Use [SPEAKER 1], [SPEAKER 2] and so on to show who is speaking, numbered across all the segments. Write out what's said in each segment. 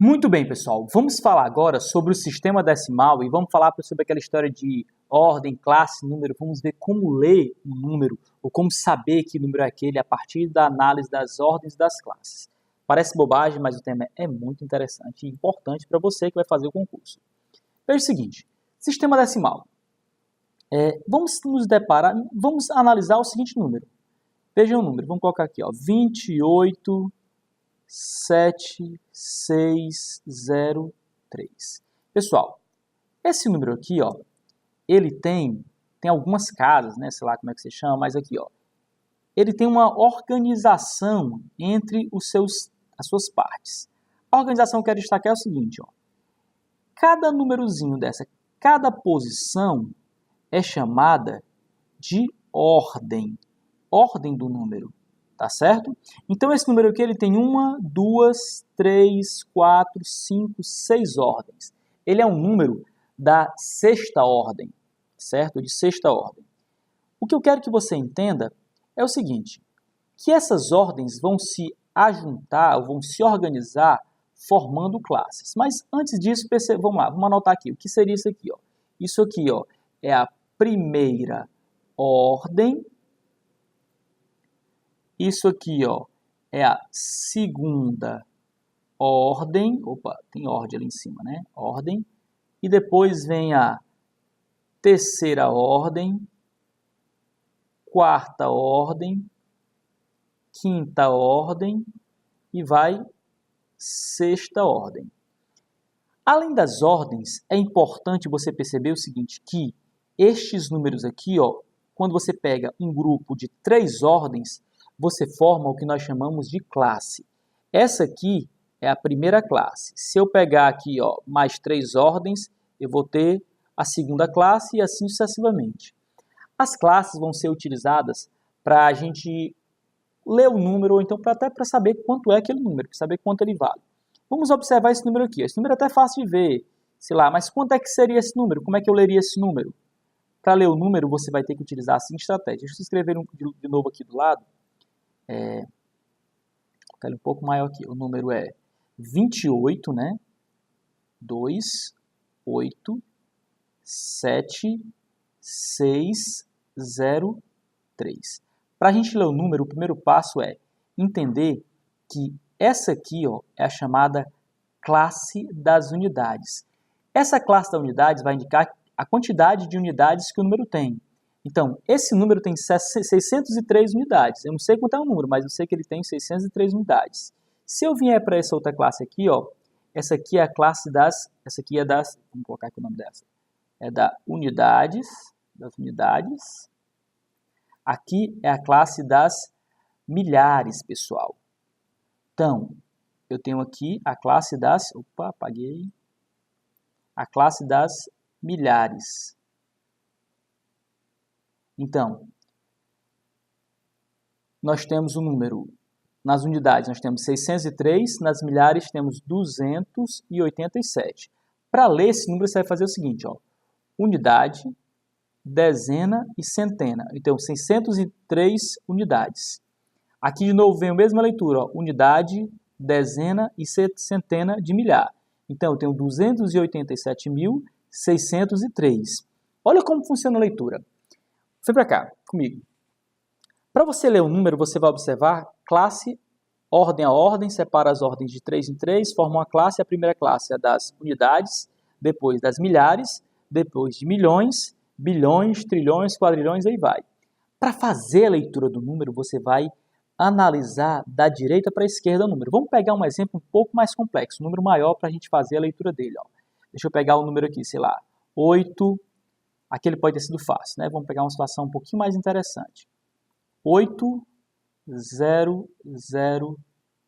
[SPEAKER 1] Muito bem, pessoal. Vamos falar agora sobre o sistema decimal e vamos falar sobre aquela história de ordem, classe, número. Vamos ver como ler um número ou como saber que número é aquele a partir da análise das ordens das classes. Parece bobagem, mas o tema é muito interessante e importante para você que vai fazer o concurso. Veja o seguinte, sistema decimal. Vamos analisar o seguinte número. Veja o número, vamos colocar aqui, ó, 28,7603. Pessoal, esse número aqui, ó, ele tem algumas casas, né, sei lá como é que se chama, mas aqui, ó, ele tem uma organização entre as suas partes. A organização que eu quero destacar é o seguinte, ó, cada númerozinho dessa, cada posição é chamada de ordem do número, tá certo? Então esse número aqui ele tem 1, 2, 3, 4, 5, 6 ordens. Ele é um número da sexta ordem, certo? De sexta ordem. O que eu quero que você entenda é o seguinte, que essas ordens vão se ajuntar, vão se organizar formando classes. Mas antes disso, vamos lá, vamos anotar aqui. O que seria isso aqui, ó? Isso aqui, ó, é a primeira ordem. Isso aqui, ó, é a segunda ordem. Opa, tem ordem ali em cima, né? Ordem. E depois vem a terceira ordem, quarta ordem, quinta ordem e vai sexta ordem. Além das ordens, é importante você perceber o seguinte, que estes números aqui, ó, quando você pega um grupo de 3 ordens, você forma o que nós chamamos de classe. Essa aqui é a primeira classe. Se eu pegar aqui, ó, mais 3 ordens, eu vou ter a segunda classe e assim sucessivamente. As classes vão ser utilizadas para a gente ler o número, ou então até para saber quanto é aquele número, para saber quanto ele vale. Vamos observar esse número aqui. Esse número é até fácil de ver, sei lá, mas quanto é que seria esse número? Como é que eu leria esse número? Para ler o número, você vai ter que utilizar a seguinte estratégia. Deixa eu escrever de novo aqui do lado. Vou colocar ele um pouco maior aqui. O número é 28, né? 2, 8, 7, 6, 0, 3. Para a gente ler o número, o primeiro passo é entender que essa aqui, ó, é a chamada classe das unidades. Essa classe das unidades vai indicar a quantidade de unidades que o número tem. Então, esse número tem 603 unidades. Eu não sei quanto é o número, mas eu sei que ele tem 603 unidades. Se eu vier para essa outra classe aqui, ó, essa aqui é a classe das... Essa aqui é das... Vamos colocar aqui o nome dessa. É das unidades. Aqui é a classe das milhares, pessoal. Então, eu tenho aqui a classe das... Opa, apaguei. A classe das milhares. Então, nós temos o número, nas unidades nós temos 603, nas milhares temos 287. Para ler esse número você vai fazer o seguinte, ó, unidade, dezena e centena. Então, 603 unidades. Aqui de novo vem a mesma leitura, ó, unidade, dezena e centena de milhar. Então, eu tenho 287.603. Olha como funciona a leitura. Vem para cá, comigo. Para você ler um número, você vai observar classe, ordem a ordem, separa as ordens de 3 em 3, forma uma classe. A primeira classe é das unidades, depois das milhares, depois de milhões, bilhões, trilhões, quadrilhões, aí vai. Para fazer a leitura do número, você vai analisar da direita para a esquerda o número. Vamos pegar um exemplo um pouco mais complexo, um número maior para a gente fazer a leitura dele. Ó. Deixa eu pegar o número aqui, sei lá, 8... Aqui ele pode ter sido fácil, né? Vamos pegar uma situação um pouquinho mais interessante. 8, 0, 0,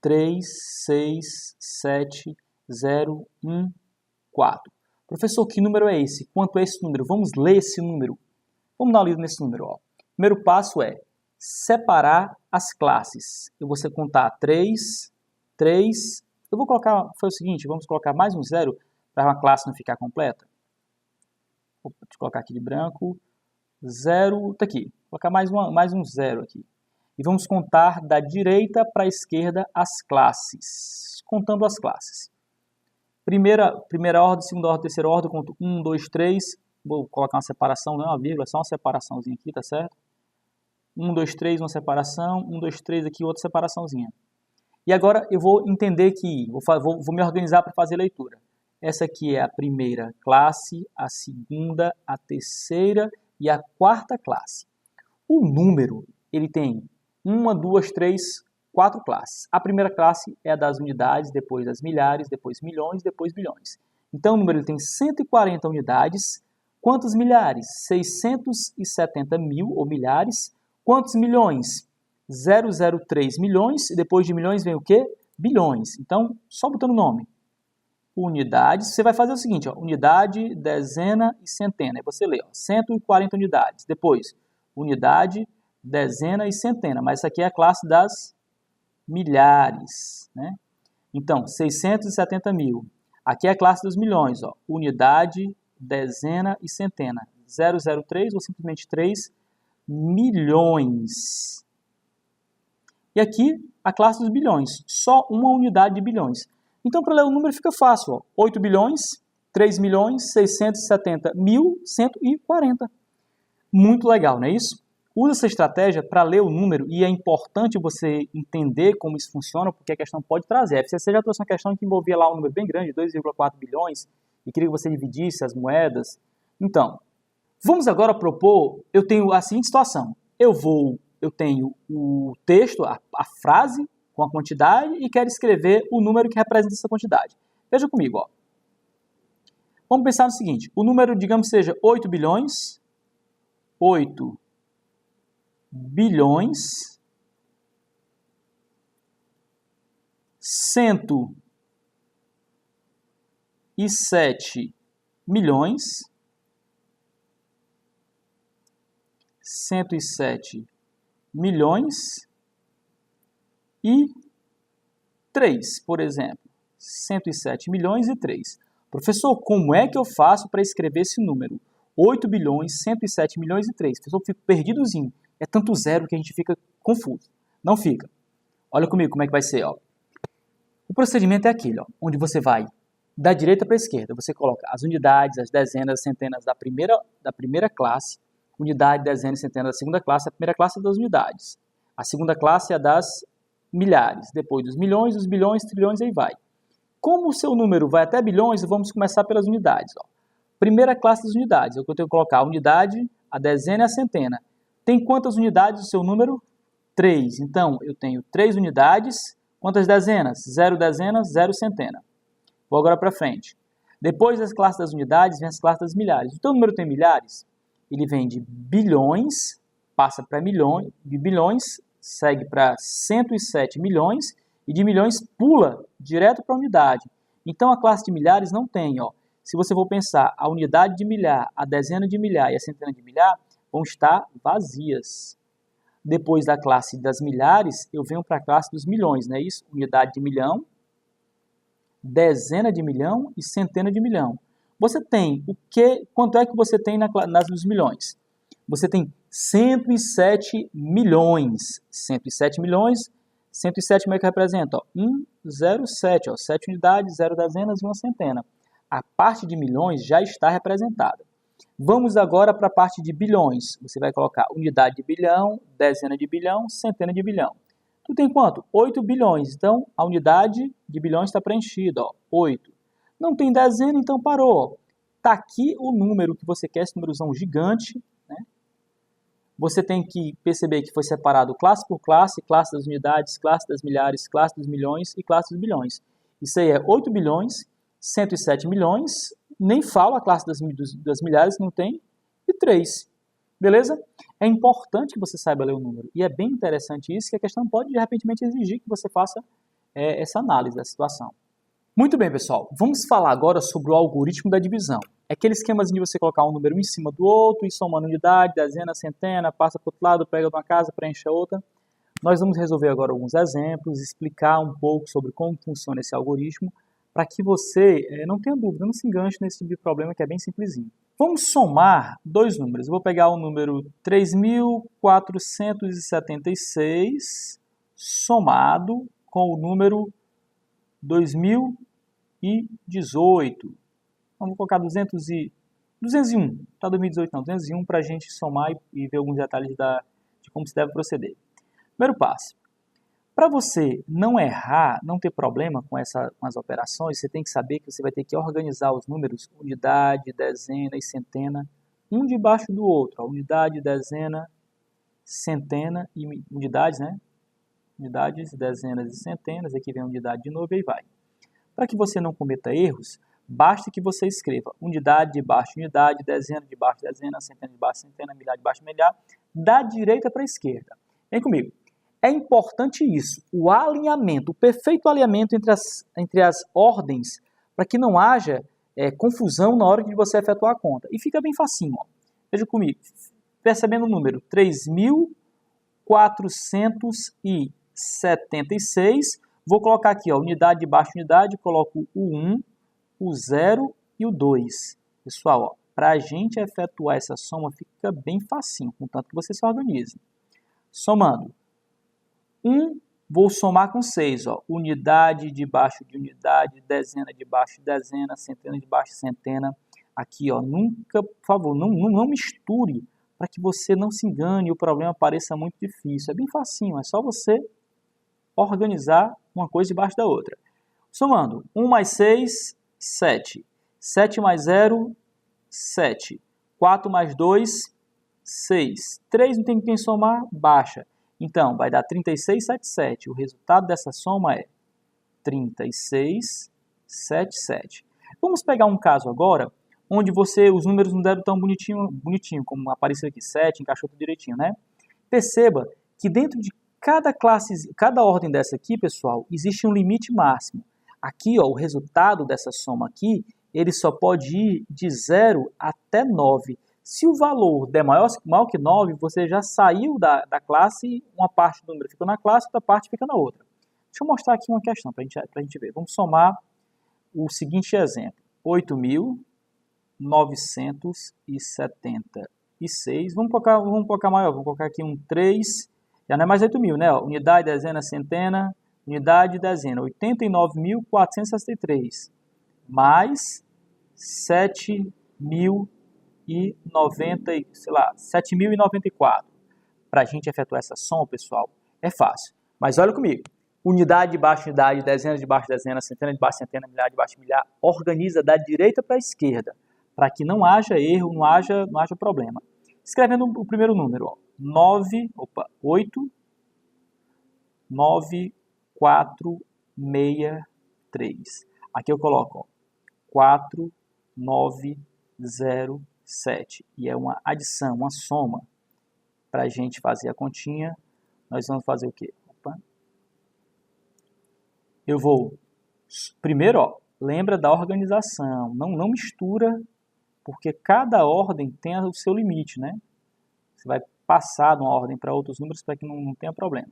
[SPEAKER 1] 3, 6, 7, 0, 1, 4. Professor, que número é esse? Quanto é esse número? Vamos ler esse número. Vamos dar uma lida nesse número. Ó. Primeiro passo é separar as classes. Eu vou contar 3, 3. Eu vou colocar, foi o seguinte, vamos colocar mais um 0 para uma classe não ficar completa. Vou colocar aqui de branco, 0, tá aqui, vou colocar mais um 0 aqui. E vamos contar da direita para a esquerda as classes, contando as classes. Primeira ordem, segunda ordem, terceira ordem, eu conto 1, 2, 3. Vou colocar uma separação, não é uma vírgula, é só uma separaçãozinha aqui, tá certo? 1, 2, 3, uma separação. 1, 2, 3 aqui, outra separaçãozinha. E agora eu vou entender que, vou me organizar para fazer a leitura. Essa aqui é a primeira classe, a segunda, a terceira e a quarta classe. O número, ele tem 1, 2, 3, 4 classes. A primeira classe é a das unidades, depois das milhares, depois milhões, depois bilhões. Então o número ele tem 140 unidades. Quantos milhares? 670 mil ou milhares. Quantos milhões? 003 milhões. E depois de milhões vem o quê? Bilhões. Então, só botando o nome. Unidades. Você vai fazer o seguinte, ó, unidade, dezena e centena. Aí você lê, ó, 140 unidades. Depois, unidade, dezena e centena. Mas essa aqui é a classe das milhares, né? Então, 670 mil. Aqui é a classe dos milhões, ó. Unidade, dezena e centena. 003 ou simplesmente 3 milhões. E aqui, a classe dos bilhões. Só uma unidade de bilhões. Então, para ler o número fica fácil, ó. 8 bilhões, 3 milhões, 670 mil, 140. Muito legal, não é isso? Usa essa estratégia para ler o número e é importante você entender como isso funciona, porque a questão pode trazer. A FCC já trouxe uma questão que envolvia lá um número bem grande, 2,4 bilhões, e queria que você dividisse as moedas. Então, vamos agora propor, eu tenho a seguinte situação. Eu tenho o texto, a frase com a quantidade e quero escrever o número que representa essa quantidade. Veja comigo, ó. Vamos pensar no seguinte, o número, digamos, seja 8 bilhões, 8 bilhões, 107 milhões, 107 milhões e 3, por exemplo. 107 milhões e 3. Professor, como é que eu faço para escrever esse número? 8 bilhões, 107 milhões e 3. Professor, eu fico perdidozinho. É tanto zero que a gente fica confuso. Não fica. Olha comigo como é que vai ser, ó. O procedimento é aquele, ó, onde você vai da direita para a esquerda. Você coloca as unidades, as dezenas, as centenas da primeira classe, unidade, dezena e centena da segunda classe. A primeira classe é das unidades. A segunda classe é das milhares. Depois dos milhões, dos bilhões, trilhões, aí vai. Como o seu número vai até bilhões, vamos começar pelas unidades, ó. Primeira classe das unidades. Eu tenho que colocar a unidade, a dezena e a centena. Tem quantas unidades o seu número? 3. Então, eu tenho 3 unidades. Quantas dezenas? 0 dezenas, 0 centena. Vou agora para frente. Depois das classes das unidades, vem as classes das milhares. O teu número tem milhares? Ele vem de bilhões, passa para milhões, de bilhões, segue para 107 milhões, e de milhões pula direto para a unidade. Então, a classe de milhares não tem, ó. Se você for pensar, a unidade de milhar, a dezena de milhar e a centena de milhar vão estar vazias. Depois da classe das milhares, eu venho para a classe dos milhões, não é isso? Unidade de milhão, dezena de milhão e centena de milhão. Você tem o que? Quanto é que você tem nas dos milhões? Você tem 107 milhões. 107 milhões, 107 como é que representa? Ó, 107, ó, 7 unidades, 0 dezenas e 1 centena. A parte de milhões já está representada. Vamos agora para a parte de bilhões. Você vai colocar unidade de bilhão, dezena de bilhão, centena de bilhão. Tu tem quanto? 8 bilhões. Então, a unidade de bilhões está preenchida, ó, 8. Não tem dezena, então parou. Está aqui o número que você quer, esse númerozão gigante, né? Você tem que perceber que foi separado classe por classe, classe das unidades, classe das milhares, classe dos milhões e classe dos bilhões. Isso aí é 8 bilhões, 107 milhões, nem falo a classe das milhares, não tem, e 3. Beleza? É importante que você saiba ler o número. E é bem interessante isso, que a questão pode, de repente, exigir que você faça essa análise da situação. Muito bem, pessoal. Vamos falar agora sobre o algoritmo da divisão. É aquele esquemazinho de você colocar um número em cima do outro, e somando unidade, dezena, centena, passa para o outro lado, pega de uma casa, preenche a outra. Nós vamos resolver agora alguns exemplos, explicar um pouco sobre como funciona esse algoritmo, para que você não tenha dúvida, não se enganche nesse tipo de problema que é bem simplesinho. Vamos somar dois números. Eu vou pegar o número 3.476 somado com o número 2.000 218. Vamos colocar 201. Tá 2018 não, 201 para a gente somar e ver alguns detalhes de como se deve proceder. Primeiro passo. Para você não errar, não ter problema com as operações, você tem que saber que você vai ter que organizar os números unidade, dezena e centena, um debaixo do outro. Unidade, dezena, centena e unidades, né? Unidades, dezenas e centenas, aqui vem unidade de novo e aí vai. Para que você não cometa erros, basta que você escreva unidade debaixo de unidade, dezena debaixo de dezena, centena debaixo de centena, milhar debaixo de milhar, da direita para a esquerda. Vem comigo. É importante isso, o alinhamento, o perfeito alinhamento entre as ordens, para que não haja confusão na hora de você efetuar a conta. E fica bem facinho. Ó. Veja comigo, percebendo o número 3.476, vou colocar aqui, ó, unidade debaixo de unidade, coloco o 1, o 0 e o 2. Pessoal, para a gente efetuar essa soma fica bem facinho, contanto que você se organize. Somando. 1, vou somar com 6, ó. Unidade debaixo de unidade, dezena debaixo de dezena, centena debaixo de centena. Aqui, ó, nunca, por favor, não misture para que você não se engane e o problema pareça muito difícil. É bem facinho, é só você organizar uma coisa debaixo da outra. Somando, 1 mais 6, 7. 7 mais 0, 7. 4 mais 2, 6. 3 não tem quem somar, baixa. Então, vai dar 36,77. O resultado dessa soma é 36,77. Vamos pegar um caso agora, onde os números não deram tão bonitinho, como apareceu aqui, 7, encaixou tudo direitinho, né? Perceba que dentro de cada ordem dessa aqui, pessoal, existe um limite máximo. Aqui, ó, o resultado dessa soma aqui, ele só pode ir de 0 até 9. Se o valor der maior que 9, você já saiu da classe, uma parte do número fica na classe, outra parte fica na outra. Deixa eu mostrar aqui uma questão para a gente ver. Vamos somar o seguinte exemplo. 8.976. Vamos colocar maior, vamos colocar aqui um 3. Já não é mais 8.000, né? Unidade, dezena, centena, unidade, dezena. 89.463. Mais 7.094. Para a gente efetuar essa soma, pessoal, é fácil. Mas olha comigo. Unidade debaixo de unidade, dezena debaixo de dezena, centena debaixo de centena, milhar debaixo de milhar. Organiza da direita para a esquerda, para que não haja erro, não haja problema. Escrevendo o primeiro número, ó. 89463. Aqui eu coloco, ó, 4907. E é uma adição, uma soma. Para a gente fazer a continha, nós vamos fazer o quê? Eu vou, primeiro, ó, lembra da organização. Não mistura, porque cada ordem tem o seu limite, né? Você vai passar de uma ordem para outros números para que não tenha problema.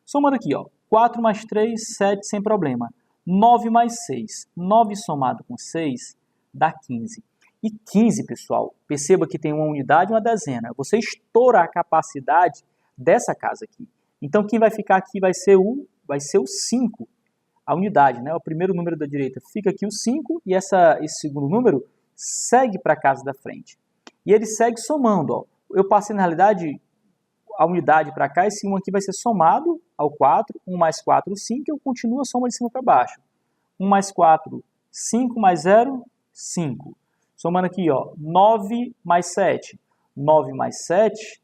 [SPEAKER 1] Somando aqui, ó, 4 mais 3, 7, sem problema. 9 mais 6. 9 somado com 6 dá 15. E 15, pessoal, perceba que tem uma unidade e uma dezena. Você estoura a capacidade dessa casa aqui. Então, quem vai ficar aqui vai ser o 5. A unidade, né? O primeiro número da direita fica aqui o 5 e esse segundo número segue para a casa da frente. E ele segue somando, ó. Eu passei, na realidade, a unidade para cá, esse 1 aqui vai ser somado ao 4, 1 mais 4, 5, e eu continuo a soma de cima para baixo. 1 mais 4, 5 mais 0, 5. Somando aqui, ó, 9 mais 7. 9 mais 7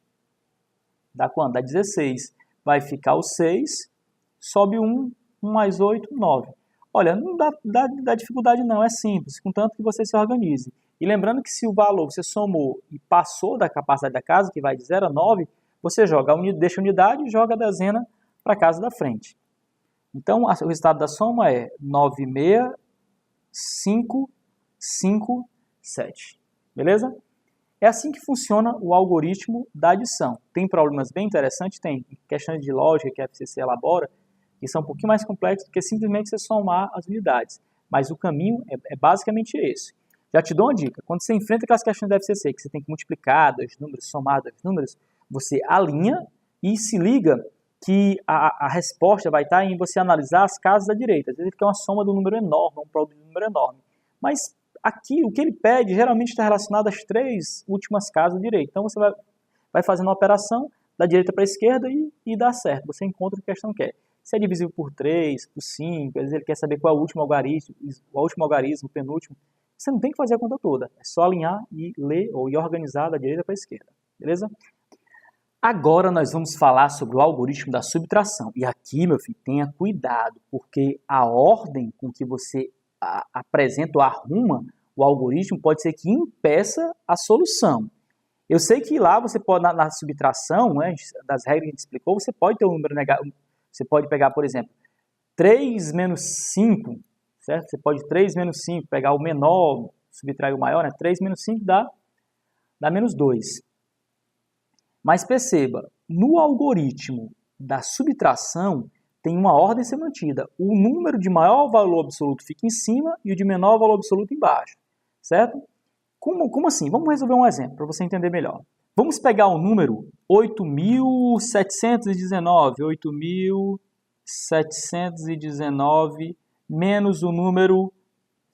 [SPEAKER 1] dá quanto? Dá 16. Vai ficar o 6, sobe 1, 1 mais 8, 9. Olha, não dá dificuldade não, é simples, contanto que você se organize. E lembrando que se o valor você somou e passou da capacidade da casa, que vai de 0 a 9, você deixa a unidade e joga a dezena para a casa da frente. Então, o resultado da soma é 96557. Beleza? É assim que funciona o algoritmo da adição. Tem problemas bem interessantes? Tem. Questões de lógica que a FCC elabora, que são um pouquinho mais complexos do que simplesmente você somar as unidades. Mas o caminho é basicamente esse. Já te dou uma dica. Quando você enfrenta aquelas questões da FCC, que você tem que multiplicar dois números, somar dois números, você alinha e se liga que a resposta vai estar em você analisar as casas da direita. Às vezes ele quer uma soma do número enorme, um produto do número enorme. Mas aqui, o que ele pede geralmente está relacionado às 3 últimas casas da direita. Então você vai fazendo uma operação da direita para a esquerda e dá certo. Você encontra o que a questão quer. Se é divisível por 3, por 5, às vezes ele quer saber qual é o último algarismo, o penúltimo. Você não tem que fazer a conta toda. É só alinhar e ler ou ir organizar da direita para a esquerda. Beleza? Agora nós vamos falar sobre o algoritmo da subtração. E aqui, meu filho, tenha cuidado, porque a ordem com que você apresenta ou arruma o algoritmo pode ser que impeça a solução. Eu sei que lá você pode, na subtração, né, das regras que a gente explicou, você pode ter um número negativo. Você pode pegar, por exemplo, 3 menos 5, certo? Você pode 3 menos 5, pegar o menor, subtrair o maior, né? 3 menos 5 dá menos 2. Mas perceba, no algoritmo da subtração, tem uma ordem a ser mantida. O número de maior valor absoluto fica em cima e o de menor valor absoluto embaixo, certo? Como assim? Vamos resolver um exemplo para você entender melhor. Vamos pegar o número 8.719 menos o número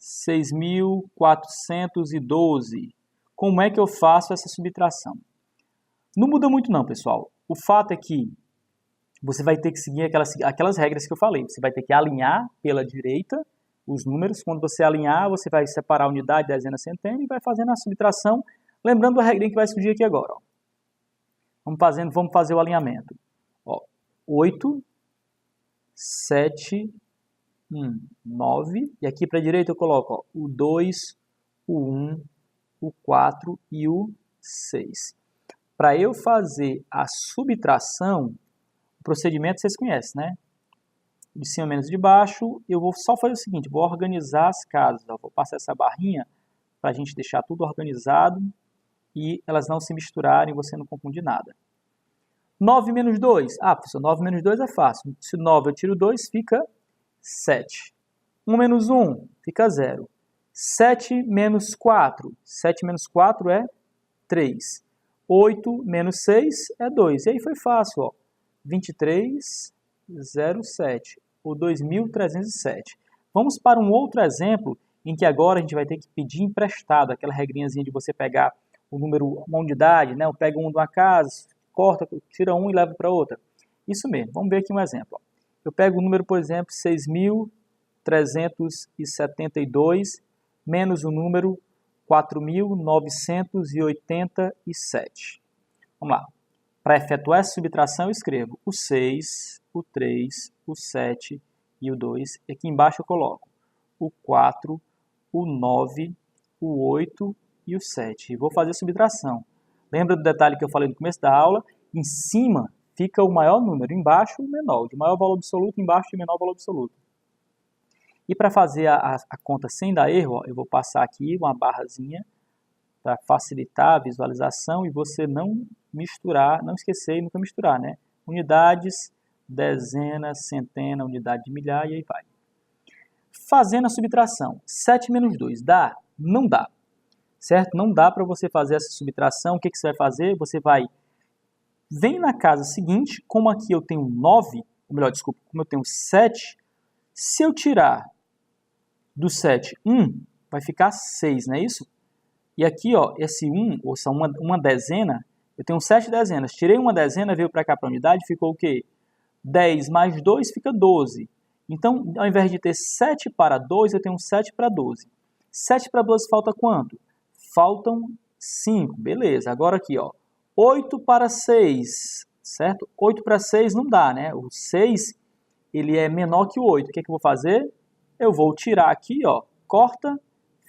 [SPEAKER 1] 6.412. Como é que eu faço essa subtração? Não muda muito não, pessoal. O fato é que você vai ter que seguir aquelas regras que eu falei. Você vai ter que alinhar pela direita os números. Quando você alinhar, você vai separar a unidade, dezena, centena e vai fazendo a subtração. Lembrando a regrinha que vai surgir aqui agora. Ó. Vamos fazer o alinhamento. Ó, 8, 7, 9. E aqui para a direita eu coloco ó, o 2, o 1, o 4 e o 6. Para eu fazer a subtração, o procedimento vocês conhecem, né? De cima menos de baixo, eu vou só fazer o seguinte, vou organizar as casas. Ó, vou passar essa barrinha para a gente deixar tudo organizado e elas não se misturarem e você não confundir nada. 9 menos 2. Ah, professor, 9 menos 2 é fácil. Se 9 eu tiro 2, fica 7. 1 menos 1 fica 0. 7 menos 4. 7 menos 4 é 3. 8 menos 6 é 2. E aí foi fácil, ó. 23,07, ou 2.307. Vamos para um outro exemplo, em que agora a gente vai ter que pedir emprestado, aquela regrinhazinha de você pegar o número, uma unidade, né? Eu pego um de uma casa, corta, tira um e leva para outra. Isso mesmo, vamos ver aqui um exemplo. Ó. Eu pego o número, por exemplo, 6.372, menos o número 4.987. Vamos lá. Para efetuar essa subtração, eu escrevo o 6, o 3, o 7 e o 2. E aqui embaixo eu coloco o 4, o 9, o 8 e o 7. E vou fazer a subtração. Lembra do detalhe que eu falei no começo da aula? Em cima fica o maior número, embaixo o menor. De maior valor absoluto, embaixo de menor valor absoluto. E para fazer a conta sem dar erro, ó, eu vou passar aqui uma barrazinha para facilitar a visualização e você não misturar, não esquecer e nunca misturar, né? Unidades, dezena, centena, unidade de milhar e aí vai. Fazendo a subtração, 7 menos 2, dá? Não dá, certo? Não dá para você fazer essa subtração. O que você vai fazer? Você vem na casa seguinte, como aqui eu tenho 9, ou melhor, desculpa, como eu tenho 7, se eu tirar do 7, 1, vai ficar 6, não é isso? E aqui, ó, esse 1, ou seja, uma dezena, eu tenho 7 dezenas. Tirei uma dezena, veio para cá para a unidade, ficou o quê? 10 mais 2 fica 12. Então, ao invés de ter 7 para 2, eu tenho 7 para 12. 7 para 12 falta quanto? Faltam 5. Beleza, agora aqui, ó, 8 para 6, certo? 8 para 6 não dá, né? O 6, ele é menor que o 8. O que é que eu vou fazer? Eu vou tirar aqui, ó, corta,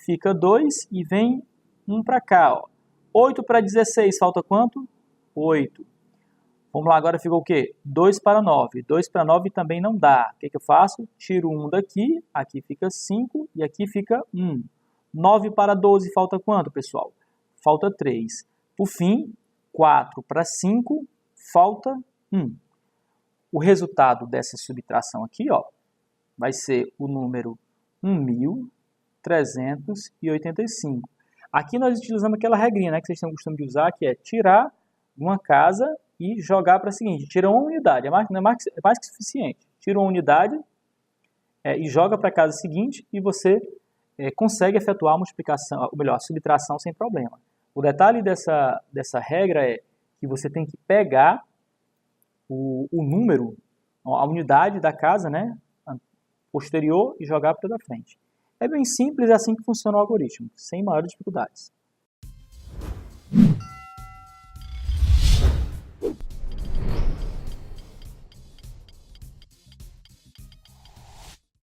[SPEAKER 1] fica 2 e vem 1 para cá, ó. 8 para 16, falta quanto? 8. Vamos lá, agora ficou o quê? 2 para 9. 2 para 9 também não dá. O que eu faço? Tiro 1 daqui, aqui fica 5 e aqui fica 1. 9 para 12, falta quanto, pessoal? Falta 3. Por fim, 4 para 5, falta 1. O resultado dessa subtração aqui, ó, vai ser o número 1.385. Aqui nós utilizamos aquela regrinha, né, que vocês têm o costume de usar, que é tirar uma casa e jogar para a seguinte, tira uma unidade, é mais que suficiente. Tira uma unidade e joga para a casa seguinte e você consegue efetuar a multiplicação, ou melhor, a subtração sem problema. O detalhe dessa regra é que você tem que pegar o número, a unidade da casa, né, posterior e jogar para da frente. É bem simples, é assim que funciona o algoritmo, sem maiores dificuldades.